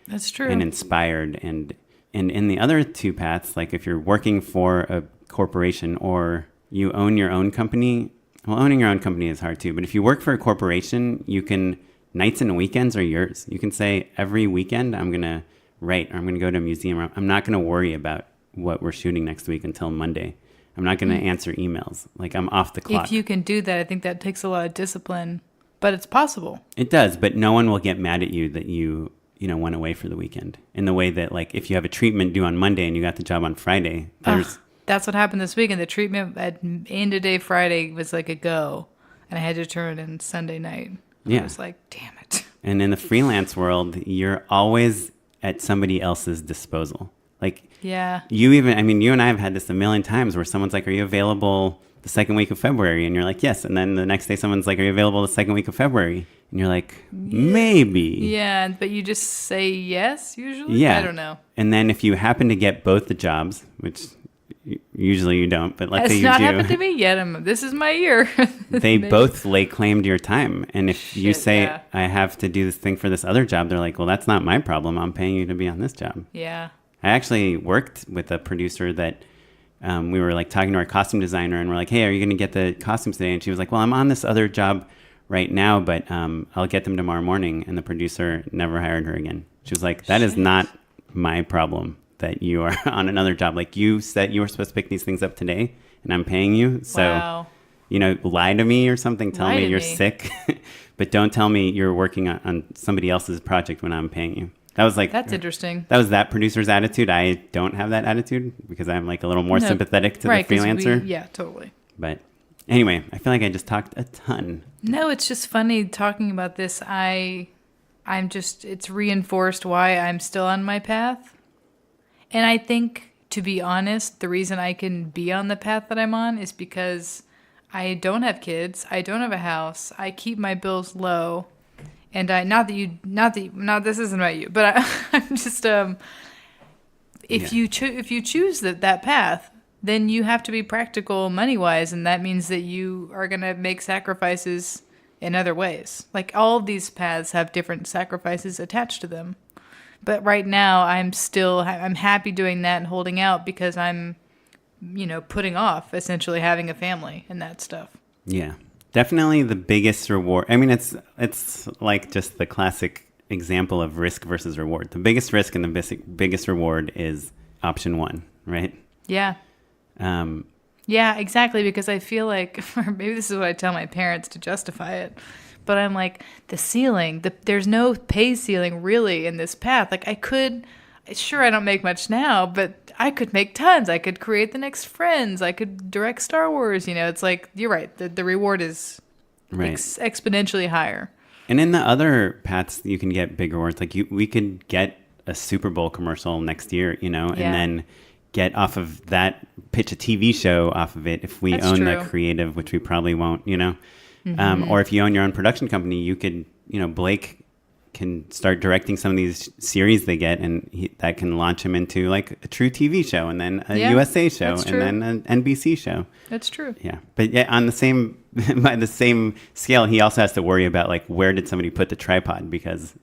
That's true. And inspired. And in the other two paths, like if you're working for a corporation or you own your own company, well, owning your own company is hard too. But if you work for a corporation, you can, nights and weekends are yours. You can say every weekend I'm going to write, or I'm going to go to a museum. I'm not going to worry about what we're shooting next week until Monday. I'm not going to answer emails. Like I'm off the clock. If you can do that, I think that takes a lot of discipline, but it's possible. It does, but no one will get mad at you that you went away for the weekend. In the way that like if you have a treatment due on Monday and you got the job on Friday, that's what happened this week. And the treatment at end of day Friday was like a go, and I had to turn it in Sunday night. I was like, damn it. And in the freelance world, you're always at somebody else's disposal. Like, you and I have had this a million times where someone's like, are you available the second week of February? And you're like, yes. And then the next day someone's like, are you available the second week of February? And you're like, maybe. Yeah, but you just say yes usually? Yeah. I don't know. And then if you happen to get both the jobs, which usually you don't, but let's say you do. It's not happened to me yet. This is my year. They both lay claim to your time. And if you say, I have to do this thing for this other job, they're like, well, that's not my problem. I'm paying you to be on this job. Yeah. I actually worked with a producer that we were like talking to our costume designer, and we're like, hey, are you going to get the costumes today? And she was like, well, I'm on this other job right now, but I'll get them tomorrow morning. And the producer never hired her again. She was like, that is not my problem that you are on another job. Like you said you were supposed to pick these things up today and I'm paying you. So, lie to me or something. Tell me you're sick, but don't tell me you're working on somebody else's project when I'm paying you. That was like, that's interesting. That was that producer's attitude. I don't have that attitude because I'm like a little more sympathetic to the freelancer. Yeah, totally. But anyway, I feel like I just talked a ton. No, it's just funny talking about this. It's reinforced why I'm still on my path. And I think, to be honest, the reason I can be on the path that I'm on is because I don't have kids. I don't have a house. I keep my bills low. And this isn't about you, but I'm just, if you choose that path, then you have to be practical money-wise. And that means that you are going to make sacrifices in other ways. Like all of these paths have different sacrifices attached to them. But right now I'm happy doing that and holding out because I'm, putting off essentially having a family and that stuff. Yeah. Definitely the biggest reward. I mean, it's like just the classic example of risk versus reward. The biggest risk and the biggest reward is option one, right? Yeah. Yeah, exactly. Because I feel like, or maybe this is what I tell my parents to justify it, but I'm like, the ceiling, there's no pay ceiling really in this path. Like I don't make much now, but I could make tons. I could create the next Friends. I could direct Star Wars. It's like, you're right. The reward is exponentially higher. And in the other paths, you can get big rewards. Like we could get a Super Bowl commercial next year, and then get off of that, pitch a TV show off of it if we own the creative, which we probably won't, Or if you own your own production company, you could, Blake can start directing some of these series they get, and that can launch him into like a true TV show, and then a USA show, and then an NBC show. That's true. Yeah, but on the same by the same scale, he also has to worry about like where did somebody put the tripod, because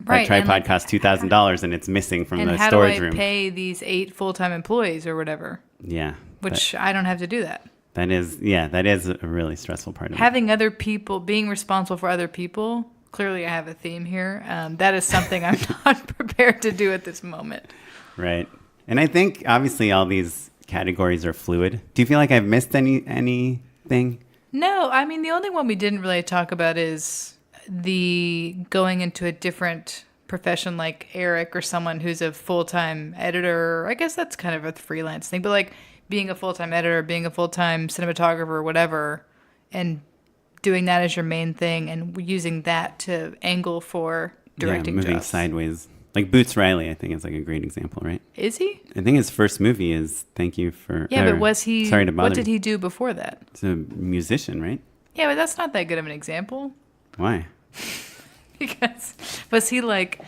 that tripod costs $2,000 and it's missing from the storage room. And how do I pay these 8 full-time employees or whatever? Yeah, which I don't have to do that. That is a really stressful part of it. Having other people, being responsible for other people. Clearly, I have a theme here. That is something I'm not prepared to do at this moment. Right. And I think, obviously, all these categories are fluid. Do you feel like I've missed anything? No. I mean, the only one we didn't really talk about is the going into a different profession like Eric, or someone who's a full-time editor. I guess that's kind of a freelance thing. But like being a full-time editor, being a full-time cinematographer or whatever, and doing that as your main thing and using that to angle for directing jobs. Moving sideways. Like Boots Riley, I think, is like a great example, right? Is he? I think his first movie is Thank You For... Yeah, but was he... Sorry to bother. What did he do before that? He's a musician, right? Yeah, but that's not that good of an example. Why? Because was he like...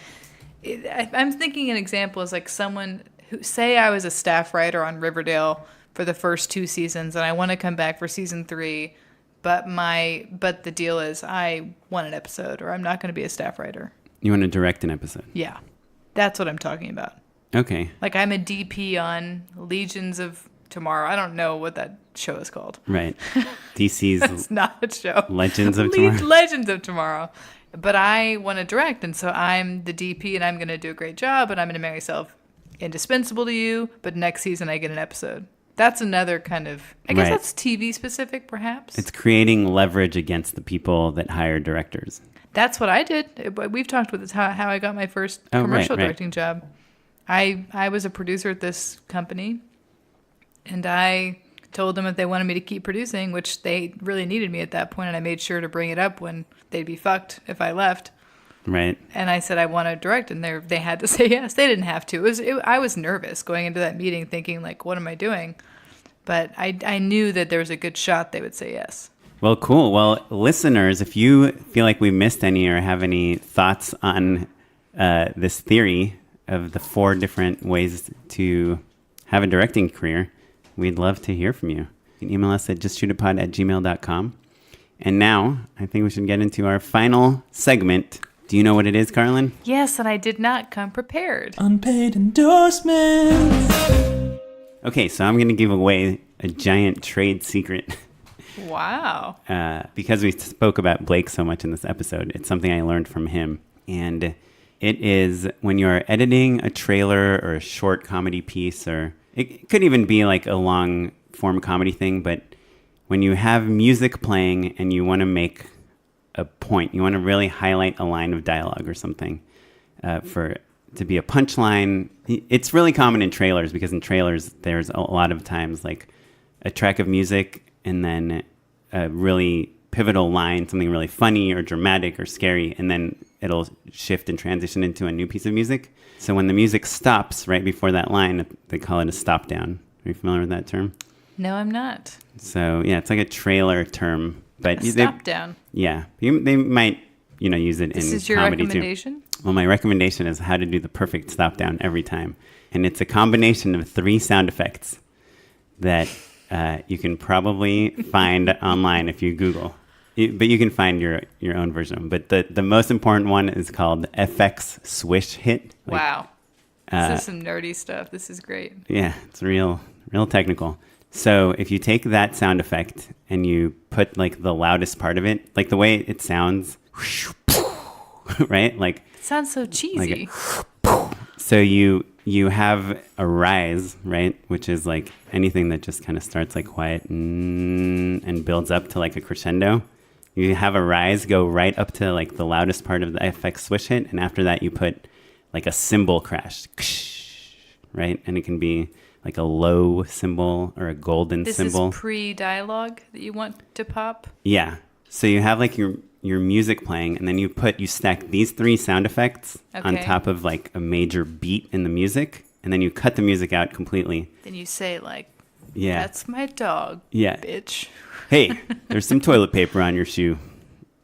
I'm thinking an example is like someone who... Say I was a staff writer on Riverdale for the first 2 seasons, and I want to come back for season 3... But the deal is I want an episode, or I'm not going to be a staff writer. You want to direct an episode? Yeah. That's what I'm talking about. Okay. Like I'm a DP on Legions of Tomorrow. I don't know what that show is called. Right. DC's... That's not a show. Legends of Tomorrow. Legends of Tomorrow. But I want to direct, and so I'm the DP, and I'm going to do a great job, and I'm going to make myself indispensable to you, but next season I get an episode. That's another kind of, I guess that's TV specific, perhaps. It's creating leverage against the people that hire directors. That's what I did. We've talked about this, how I got my first commercial directing job. I was a producer at this company, and I told them if they wanted me to keep producing, which they really needed me at that point, and I made sure to bring it up when they'd be fucked if I left. Right. And I said I want to direct, and they had to say yes. They didn't have to. I was nervous going into that meeting, thinking like, what am I doing? But I knew that there was a good shot they would say yes. Well, cool. Well, listeners, if you feel like we missed any or have any thoughts on this theory of the 4 different ways to have a directing career, we'd love to hear from you. You can email us at justshootitpod@gmail.com. And now I think we should get into our final segment. Do you know what it is, Carlyn? Yes, and I did not come prepared. Unpaid endorsements. Okay, so I'm going to give away a giant trade secret. Wow. Because we spoke about Blake so much in this episode, it's something I learned from him. And it is when you're editing a trailer or a short comedy piece, or it could even be like a long form comedy thing, but when you have music playing and you want to make a point, you want to really highlight a line of dialogue or something to be a punchline. It's really common in trailers, because in trailers there's a lot of times like a track of music and then a really pivotal line, something really funny or dramatic or scary, and then it'll shift and transition into a new piece of music. So when the music stops right before that line, they call it a stop down. Are you familiar with that term? No, I'm not. So yeah, it's like a trailer term. But stop down. Yeah, they might use it in comedy too. This is your recommendation? Well, my recommendation is how to do the perfect stop down every time, and it's a combination of 3 sound effects that you can probably find online if you Google. But you can find your own version of them. But the most important one is called FX Swish Hit. Wow, this is some nerdy stuff. This is great. Yeah, it's real technical. So if you take that sound effect and you put like the loudest part of it, like the way it sounds, right? Like it sounds so cheesy. So you have a rise, right? Which is like anything that just kind of starts like quiet and builds up to like a crescendo. You have a rise go right up to like the loudest part of the FX swish hit, and after that you put like a cymbal crash, right? And it can be like a low cymbal or a golden cymbal. This is pre-dialogue that you want to pop? Yeah. So you have like your music playing, and then you stack these 3 sound effects on top of like a major beat in the music, and then you cut the music out completely. Then you say like, yeah, that's my dog, yeah, bitch. hey, there's some toilet paper on your shoe.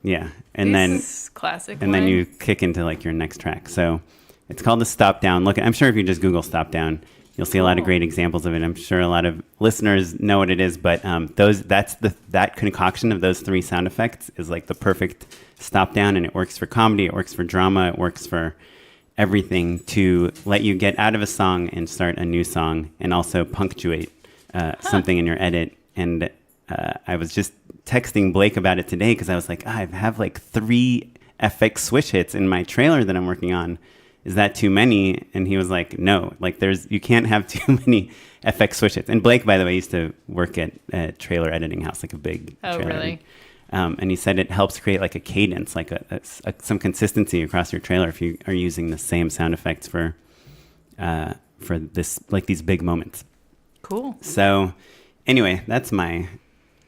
Yeah. And then classic. And then you kick into like your next track. So it's called the stop down. Look, I'm sure if you just Google stop down, you'll see a lot of great examples of it. I'm sure a lot of listeners know what it is, but that concoction of those 3 sound effects is like the perfect stop down, and it works for comedy, it works for drama, it works for everything to let you get out of a song and start a new song, and also punctuate something in your edit. And I was just texting Blake about it today because I was like, I have like 3 FX switch hits in my trailer that I'm working on. Is that too many? And he was like, no, like you can't have too many FX switch hits. And Blake, by the way, used to work at a trailer editing house, like a big trailer. Really? And he said it helps create like a cadence, like some consistency across your trailer if you are using the same sound effects for this, like these big moments. Cool. So anyway, that's my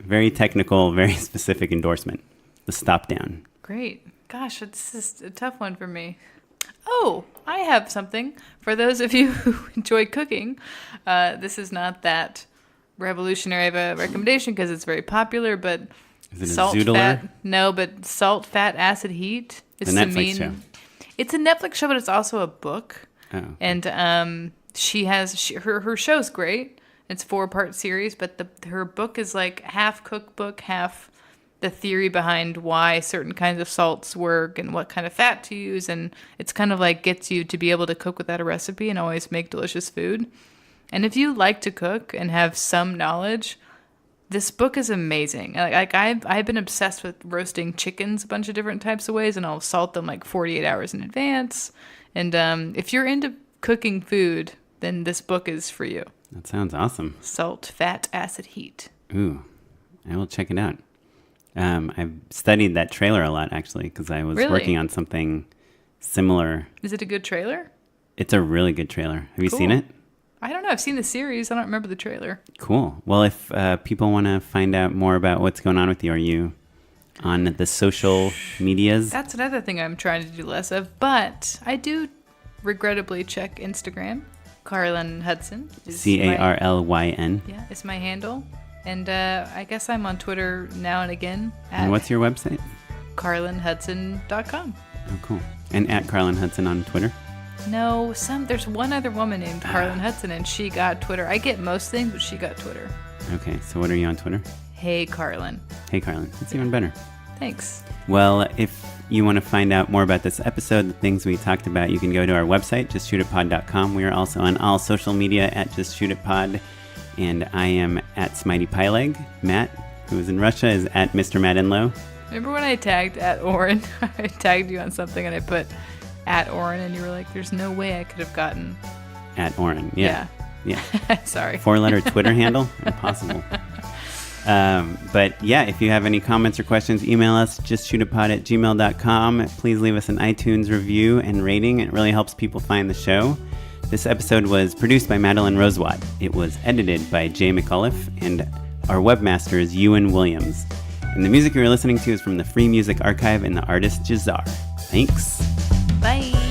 very technical, very specific endorsement, the stop down. Great. Gosh, it's just a tough one for me. Oh, I have something. For those of you who enjoy cooking, this is not that revolutionary of a recommendation because it's very popular, but is it salt, a zoodler? fat, no, but salt, fat, acid, heat. It's a Netflix show. It's a Netflix show, but it's also a book. Oh. And her show's great. It's 4-part series, but her book is like half cookbook, half the theory behind why certain kinds of salts work and what kind of fat to use. And it's kind of like gets you to be able to cook without a recipe and always make delicious food. And if you like to cook and have some knowledge, this book is amazing. Like I've been obsessed with roasting chickens a bunch of different types of ways, and I'll salt them like 48 hours in advance. And if you're into cooking food, then this book is for you. That sounds awesome. Salt, fat, acid, heat. Ooh, I will check it out. I've studied that trailer a lot, actually, because I was working on something similar. Is it a good trailer? It's a really good trailer. Have you seen it? I don't know. I've seen the series. I don't remember the trailer. Cool. Well, if people want to find out more about what's going on with you, are you on the social medias? That's another thing I'm trying to do less of, but I do regrettably check Instagram. Carlyn Hudson. Carlyn. Yeah, it's my handle. And I guess I'm on Twitter now and again. And what's your website? carlynhudson.com. Oh, cool. And at Carlyn Hudson on Twitter? No, there's one other woman named Carlyn Hudson, and she got Twitter. I get most things, but she got Twitter. Okay, so what are you on Twitter? Hey, Carlyn. Hey, Carlyn. That's even better. Thanks. Well, if you want to find out more about this episode, the things we talked about, you can go to our website, justshootitpod.com. We are also on all social media at justshootitpod. And I am at Smitey Pyleg. Matt, who is in Russia, is at Mr. Matt Enlow. Remember when I tagged at Oren? I tagged you on something and I put at Oren, and you were like, there's no way I could have gotten... At Oren, yeah. Sorry. 4-letter Twitter handle? Impossible. But yeah, if you have any comments or questions, email us, justshootitpod@gmail.com. Please leave us an iTunes review and rating. It really helps people find the show. This episode was produced by Madeline Rosewad. It was edited by Jay McAuliffe, and our webmaster is Ewan Williams. And the music you're listening to is from the Free Music Archive and the artist Jahzzar. Thanks. Bye.